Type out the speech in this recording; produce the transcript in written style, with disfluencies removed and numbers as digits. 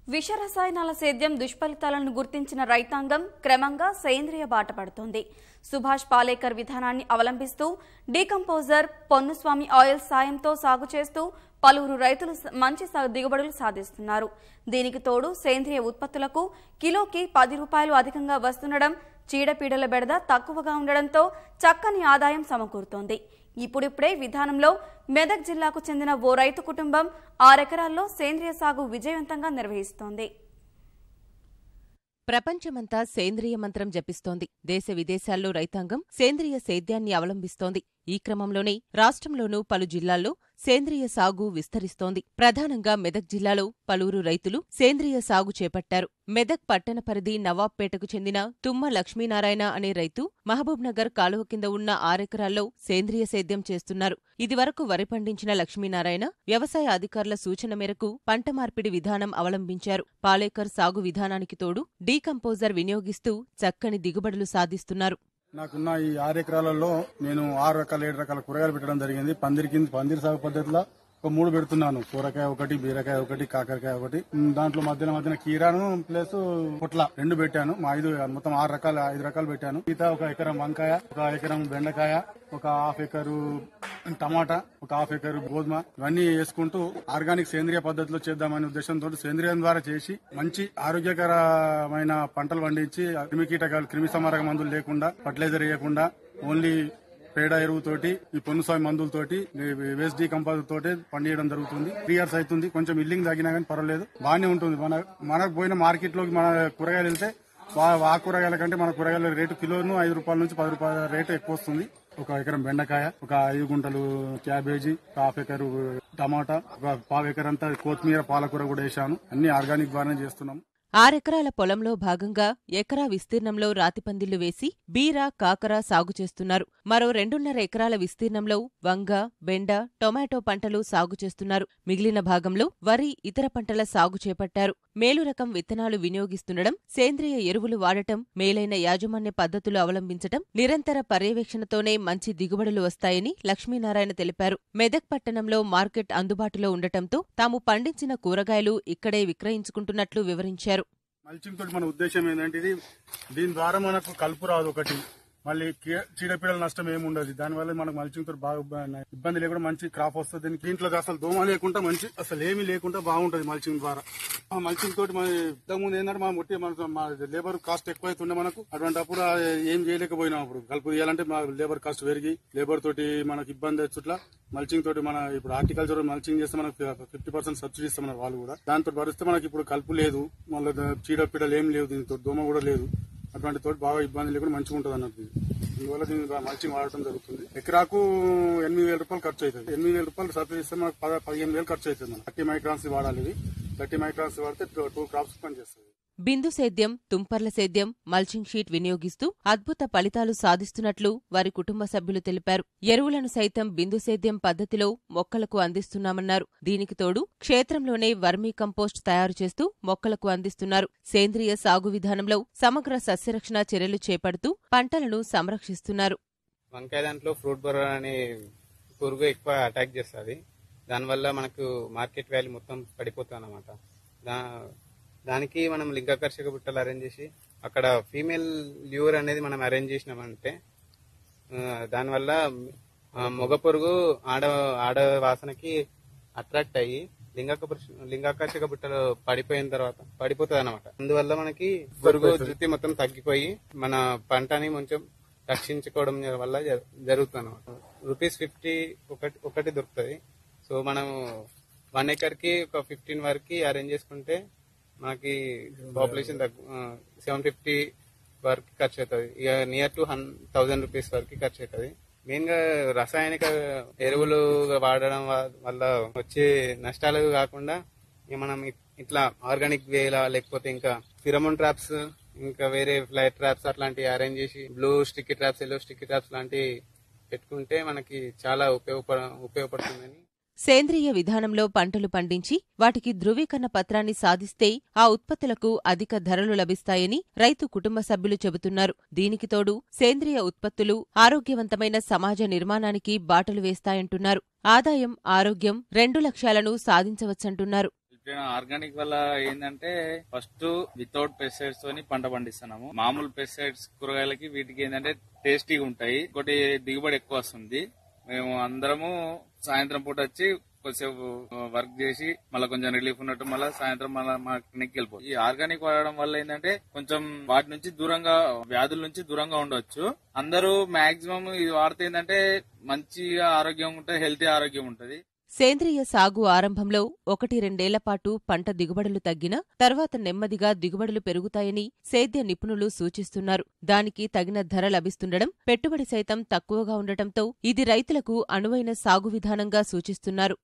విషరసాయనాల సేద్యం దుష్ఫలితాలను గుర్తించిన రైతాంగం క్రమంగా సేంద్రియ బాట పడుతోంది. సుభాష్ పాలేకర్ విధానాన్ని అవలంబిస్తూ డీకంపోజర్, పొన్నుస్వామి ఆయిల్ సాయంతో సాగు చేస్తూ పలువురు రైతులు మంచి దిగుబడులు సాధిస్తున్నారు. దీనికి తోడు సేంద్రియ ఉత్పత్తులకు కిలోకి 10 రూపాయలు అధికంగా వస్తుండడం, చీడపీడల బెడద తక్కువగా ఉండడంతో చక్కని ఆదాయం సమకూరుతోంది. ఇప్పుడిప్పుడే విధానంలో మెదక్ జిల్లాకు చెందిన ఓ రైతు కుటుంబం 6 ఎకరాల్లో సేంద్రియ సాగు విజయవంతంగా నిర్వహిస్తోంది. ప్రపంచమంతా సేంద్రియ మంత్రం జపిస్తోంది. దేశ విదేశాల్లో రైతాంగం సేంద్రియ సేద్యాన్ని అవలంబిస్తోంది. ఈ క్రమంలోనే రాష్ట్రంలోనూ పలు జిల్లాల్లో సేంద్రియ సాగు విస్తరిస్తోంది. ప్రధానంగా మెదక్ జిల్లాలో పలువురు రైతులు సేంద్రియ సాగు చేపట్టారు. మెదక్ పట్టణ పరిధి నవాబ్పేటకు చెందిన తుమ్మ లక్ష్మీనారాయణ అనే రైతు మహబూబ్నగర్ కాలువ కింద ఉన్న 6 ఎకరాల్లో సేంద్రియ సేద్యం చేస్తున్నారు. ఇదివరకు వరి పండించిన లక్ష్మీనారాయణ వ్యవసాయ అధికారుల సూచన మేరకు పంట మార్పిడి విధానం అవలంబించారు. పాలేకర్ సాగు విధానానికి తోడు డీకంపోజర్ వినియోగిస్తూ చక్కని దిగుబడులు సాధిస్తున్నారు. నాకున్న ఈ 6 ఎకరాలలో నేను 6 రకాల 7 రకాల కూరగాయలు పెట్టడం జరిగింది. పందిరి సాగు పద్ధతిలో ఒక 3 పెడుతున్నాను. కూరగాయ ఒకటి, బీరకాయ ఒకటి, కాకరకాయ ఒకటి. దాంట్లో మధ్యన కీరాను ప్లస్ పొట్ల 2 పెట్టాను. మొత్తం 5 రకాలు పెట్టాను. మిగతా 1 ఎకరం వంకాయ, 1 ఎకరం బెండకాయ, ఒక 1/2 ఎకరు టమాటా, ఒక 1/2 ఎకరు గోధుమ, ఇవన్నీ వేసుకుంటూ ఆర్గానిక్ సేంద్రియ పద్ధతిలో చేద్దామనే ఉద్దేశంతో సేంద్రియం ద్వారా చేసి మంచి ఆరోగ్యకరమైన పంటలు పండించి క్రిమి సంహారక మందులు లేకుండా, ఫర్టిలైజర్ వేయకుండా ఓన్లీ పేడ ఎరువుతోటి, ఈ పొన్నుస్వామి మందులతోటి, వేస్ట్ డీకంపోజర్ తోటి పండియడం జరుగుతుంది. 3 years అవుతుంది. కొంచెం ఇల్లింగ్ తగ్గినా కానీ పర్వాలేదు, బాగానే ఉంటుంది. మనకు పోయిన మార్కెట్ లోకి మన కూరగాయలు వెళ్తే ఆ కూరగాయల కంటే మన కూరగాయల రేటు కిలోను 5 రూపాయల నుంచి 10 రూపాయల రేటు ఎక్కువ వస్తుంది. 1 ఎకరం బెండకాయ, ఒక 5 గుంటలు క్యాబేజీ, 1/2 ఎకరు టమాటా, ఒక 1/4 ఎకరంతా కొత్తిమీర, పాలకూర కూడా వేశాను. అన్ని ఆర్గానిక్ ద్వారానే చేస్తున్నాం. 6 ఎకరాల పొలంలో భాగంగా ఎకరా విస్తీర్ణంలో రాతిపందిళ్లు వేసి బీర, కాకర సాగు చేస్తున్నారు. మరో 2.5 ఎకరాల విస్తీర్ణంలో వంగ, బెండ, టొమాటో పంటలు సాగు చేస్తున్నారు. మిగిలిన భాగంలో వరి, ఇతర పంటల సాగు చేపట్టారు. మేలు రకం విత్తనాలు వినియోగిస్తుండడం, సేంద్రియ ఎరువులు వాడటం, మేలైన యాజమాన్య పద్ధతులు అవలంబించటం, నిరంతర పర్యవేక్షణతోనే మంచి దిగుబడులు వస్తాయని లక్ష్మీనారాయణ తెలిపారు. మెదక్ పట్టణంలో మార్కెట్ అందుబాటులో ఉండటంతో తాము పండించిన కూరగాయలు ఇక్కడే విక్రయించుకుంటున్నట్లు వివరించారు. మల్చింగ్ తోటి మన ఉద్దేశం ఏంటంటే దీని ద్వారా మనకు కలుపు రాదు, ఒకటి మళ్ళీ చీడపీడల నష్టం ఏమి ఉండదు. దానివల్ల మనకు మల్చింగ్ తోటి బాగా ఇబ్బంది లేకుండా మంచి క్రాప్ వస్తుంది. దీంట్లో అసలు దోమ లేకుండా మంచి అసలు ఏమీ లేకుండా బాగుంటది మల్చింగ్ ద్వారా. ఆ మల్చింగ్ తోటి మన ఇంతకుముందు ఏంటంటే మా లేబర్ కాస్ట్ ఎక్కువైతుండే మనకు. అటువంటిప్పుడు ఏం చేయలేకపోయినాం. అప్పుడు కలుపు తీయాలంటే మా లేబర్ కాస్ట్ పెరిగి లేబర్ తోటి మనకు ఇబ్బంది వచ్చుట్లా మల్చింగ్ తోటి మన ఇప్పుడు హార్టికల్చర్ మల్చింగ్ చేస్తే మనకు 50% సబ్సిడీ ఇస్తామన్నారు వాళ్ళు కూడా. దాంతో భరిస్తే మనకి ఇప్పుడు కలుపు లేదు, మళ్ళీ చీడపీడలు ఏం లేవు, దీంతో దోమ కూడా లేదు. అటువంటి తోటి బాగా ఇబ్బంది లేకుండా మంచిగా ఉంటుంది అన్నది. దీనివల్ల దీన్ని మల్చింగ్ వాడటం జరుగుతుంది. ఎకరాకు 8,000 రూపాయలు ఖర్చు అవుతుంది. 8,000 రూపాయలు సబ్సిడీ ఇస్తే మనకు 15,000 ఖర్చు అవుతుంది. మనం 30 మైక్రాన్స్ వాడాలి. 30 మైక్రాన్స్ వాడితే 2 క్రాప్స్ పనిచేస్తుంది. బిందు సేద్యం, తుంపర్ల సేద్యం, మల్చింగ్ షీట్ వినియోగిస్తూ అద్భుత ఫలితాలు సాధిస్తున్నట్లు వారి కుటుంబ సభ్యులు తెలిపారు. ఎరువులను సైతం బిందు సేద్యం పద్ధతిలో మొక్కలకు అందిస్తున్నామన్నారు. దీనికి తోడు క్షేత్రంలోనే వర్మీ కంపోస్ట్ తయారు చేస్తూ మొక్కలకు అందిస్తున్నారు. సేంద్రియ సాగు విధానంలో సమగ్ర సస్యరక్షణ చర్యలు చేపడుతూ పంటలను సంరక్షిస్తున్నారు. వంకాయ దాంట్లో ఫ్రూట్ బోరర్ అనే పురుగు ఎక్కువ అటాక్ చేస్తుంది. దానివల్ల మనకు మార్కెట్ వాల్యూ మొత్తం పడిపోతుంది అన్నమాట. దానికి మనం లింగాకర్షక బుట్టలు అరేంజ్ చేసి అక్కడ ఫీమేల్ ల్యూర్ అనేది మనం అరేంజ్ చేసినామంటే దానివల్ల మగ పురుగు ఆడ వాసనకి అట్రాక్ట్ అయ్యి లింగాకర్షక బుట్టలు పడిపోయిన తర్వాత పడిపోతుంది అనమాట. అందువల్ల మనకి పురుగు ఉధృతి మొత్తం తగ్గిపోయి మన పంటని కొంచెం రక్షించుకోవడం వల్ల జరుగుతుంది అనమాట. ₹50 ఒకటి దొరుకుతుంది. సో మనం 1 ఎకర్కి ఒక 15 వరకు అరేంజ్ చేసుకుంటే మనకి పాపులేషన్ 750 వరకు ఖర్చు అవుతుంది. ఇక నియర్ టు 1,000 రూపీస్ వరకు ఖర్చు అవుతుంది. మెయిన్ గా రసాయనిక ఎరువులు వాడడం వల్ల వచ్చే నష్టాలు కాకుండా మనం ఇట్లా ఆర్గానిక్ వేలా లేకపోతే ఇంకా ఫిరమోన్ ట్రాప్స్, ఇంకా వేరే ఫ్లై ట్రాప్స్ అట్లాంటివి అరేంజ్ చేసి blue sticky traps, yellow sticky traps లాంటివి పెట్టుకుంటే మనకి చాలా ఉపయోగపడుతుందని. సేంద్రియ విధానంలో పంటలు పండించి వాటికి ధృవీకరణ పత్రాన్ని సాధిస్తే ఆ ఉత్పత్తులకు అధిక ధరలు లభిస్తాయని రైతు కుటుంబ సభ్యులు చెబుతున్నారు. దీనికి తోడు సేంద్రియ ఉత్పత్తులు ఆరోగ్యవంతమైన సమాజ నిర్మాణానికి బాటలు వేస్తాయంటున్నారు. ఆదాయం, ఆరోగ్యం 2 లక్ష్యాలను సాధించవచ్చంటున్నారు. ఆర్గానిక్ వల్ల ఏంటంటే ఫస్ట్ వితౌట్ పెస్టిసైడ్స్ తోని పంట పండిస్తున్నాము. మామూలు పెస్టిసైడ్స్ కూరగాయలకి వీటికి ఏంటంటే టేస్టీగా ఉంటాయి, ఇంకోటి దిగుబడి ఎక్కువ వస్తుంది. మేము అందరము సాయంత్రం పూట వచ్చి కొద్దిసేపు వర్క్ చేసి మళ్ళీ కొంచెం రిలీఫ్ ఉన్నట్టు మళ్ళీ సాయంత్రం మళ్ళీ మా క్లినిక్ వెళ్ళిపోతుంది. ఈ ఆర్గానిక్ వాడడం వల్ల ఏంటంటే కొంచెం వాటి నుంచి దూరంగా, వ్యాధుల నుంచి దూరంగా ఉండవచ్చు. అందరూ మాక్సిమం ఇది వాడితే ఏంటంటే మంచిగా ఆరోగ్యం ఉంటుంది, హెల్తీ ఆరోగ్యం ఉంటుంది. సేంద్రియ సాగు ఆరంభంలో 1-2 పాటు పంట దిగుబడులు తగ్గినా తర్వాత నెమ్మదిగా దిగుబడులు పెరుగుతాయని సేద్య నిపుణులు సూచిస్తున్నారు. దానికి తగిన ధర లభిస్తుండడం, పెట్టుబడి సైతం తక్కువగా ఉండటంతో ఇది రైతులకు అనువైన సాగు విధానంగా సూచిస్తున్నారు.